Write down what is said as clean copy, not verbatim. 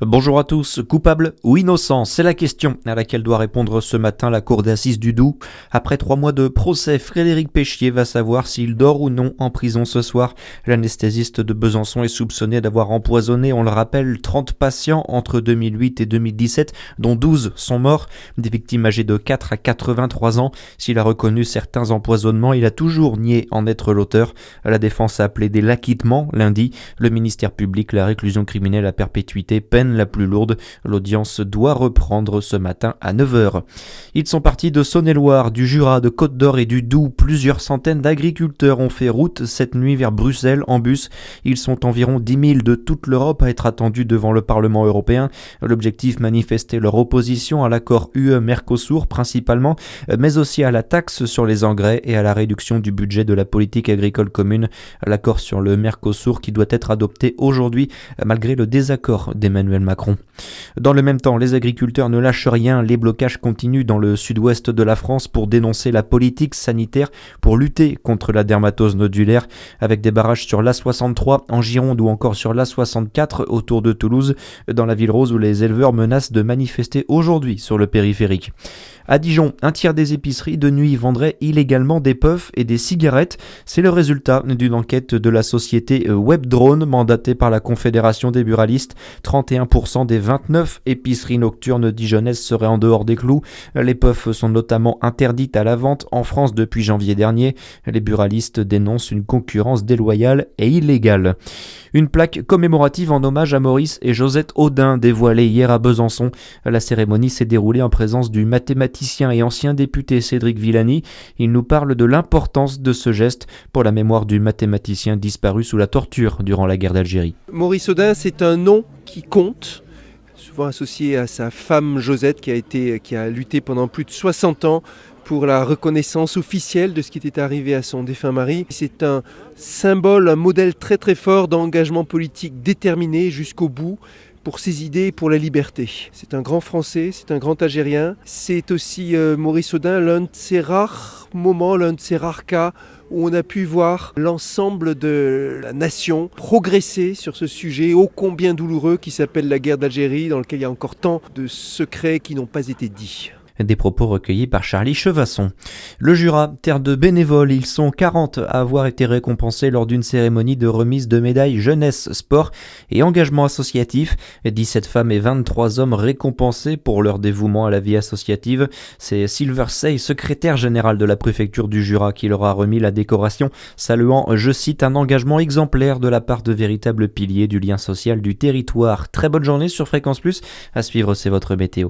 Bonjour à tous, coupable ou innocent, c'est la question à laquelle doit répondre ce matin la cour d'assises du Doubs. Après 3 mois de procès, Frédéric Péchier va savoir s'il dort ou non en prison ce soir. L'anesthésiste de Besançon est soupçonné d'avoir empoisonné, on le rappelle, 30 patients entre 2008 et 2017, dont 12 sont morts, des victimes âgées de 4 à 83 ans. S'il a reconnu certains empoisonnements, il a toujours nié en être l'auteur. La défense a plaidé l'acquittement lundi. Le ministère public, la réclusion criminelle à perpétuité, peine la plus lourde. L'audience doit reprendre ce matin à 9h. Ils sont partis de Saône-et-Loire, du Jura, de Côte-d'Or et du Doubs. Plusieurs centaines d'agriculteurs ont fait route cette nuit vers Bruxelles en bus. Ils sont environ 10 000 de toute l'Europe à être attendus devant le Parlement européen. L'objectif, manifester leur opposition à l'accord UE-Mercosur principalement, mais aussi à la taxe sur les engrais et à la réduction du budget de la politique agricole commune. L'accord sur le Mercosur qui doit être adopté aujourd'hui malgré le désaccord d'Emmanuel Macron. Dans le même temps, les agriculteurs ne lâchent rien. Les blocages continuent dans le sud-ouest de la France pour dénoncer la politique sanitaire, pour lutter contre la dermatose nodulaire, avec des barrages sur l'A63 en Gironde ou encore sur l'A64 autour de Toulouse, dans la ville rose où les éleveurs menacent de manifester aujourd'hui sur le périphérique. À Dijon, un tiers des épiceries de nuit vendraient illégalement des puffs et des cigarettes. C'est le résultat d'une enquête de la société Webdrone mandatée par la Confédération des buralistes. 31% des 29 épiceries nocturnes dijonnaises seraient en dehors des clous. Les puffs sont notamment interdites à la vente en France depuis janvier dernier. Les buralistes dénoncent une concurrence déloyale et illégale. Une plaque commémorative en hommage à Maurice et Josette Audin dévoilée hier à Besançon. La cérémonie s'est déroulée en présence du mathématicien et ancien député Cédric Villani. Il nous parle de l'importance de ce geste pour la mémoire du mathématicien disparu sous la torture durant la guerre d'Algérie. Maurice Audin, c'est un nom qui compte, souvent associé à sa femme Josette qui a lutté pendant plus de 60 ans pour la reconnaissance officielle de ce qui était arrivé à son défunt mari. C'est un symbole, un modèle très très fort d'engagement politique déterminé jusqu'au bout pour ses idées et pour la liberté. C'est un grand Français, c'est un grand Algérien. C'est aussi Maurice Audin, l'un de ces rares moments, l'un de ces rares cas où on a pu voir l'ensemble de la nation progresser sur ce sujet ô combien douloureux qui s'appelle la guerre d'Algérie, dans lequel il y a encore tant de secrets qui n'ont pas été dits. Des propos recueillis par Charlie Chevasson. Le Jura, terre de bénévoles, ils sont 40 à avoir été récompensés lors d'une cérémonie de remise de médailles jeunesse, sport et engagement associatif. 17 femmes et 23 hommes récompensés pour leur dévouement à la vie associative. C'est Sylver Sey, secrétaire général de la préfecture du Jura, qui leur a remis la décoration, saluant, je cite, un engagement exemplaire de la part de véritables piliers du lien social du territoire. Très bonne journée sur Fréquence Plus. À suivre, c'est votre météo.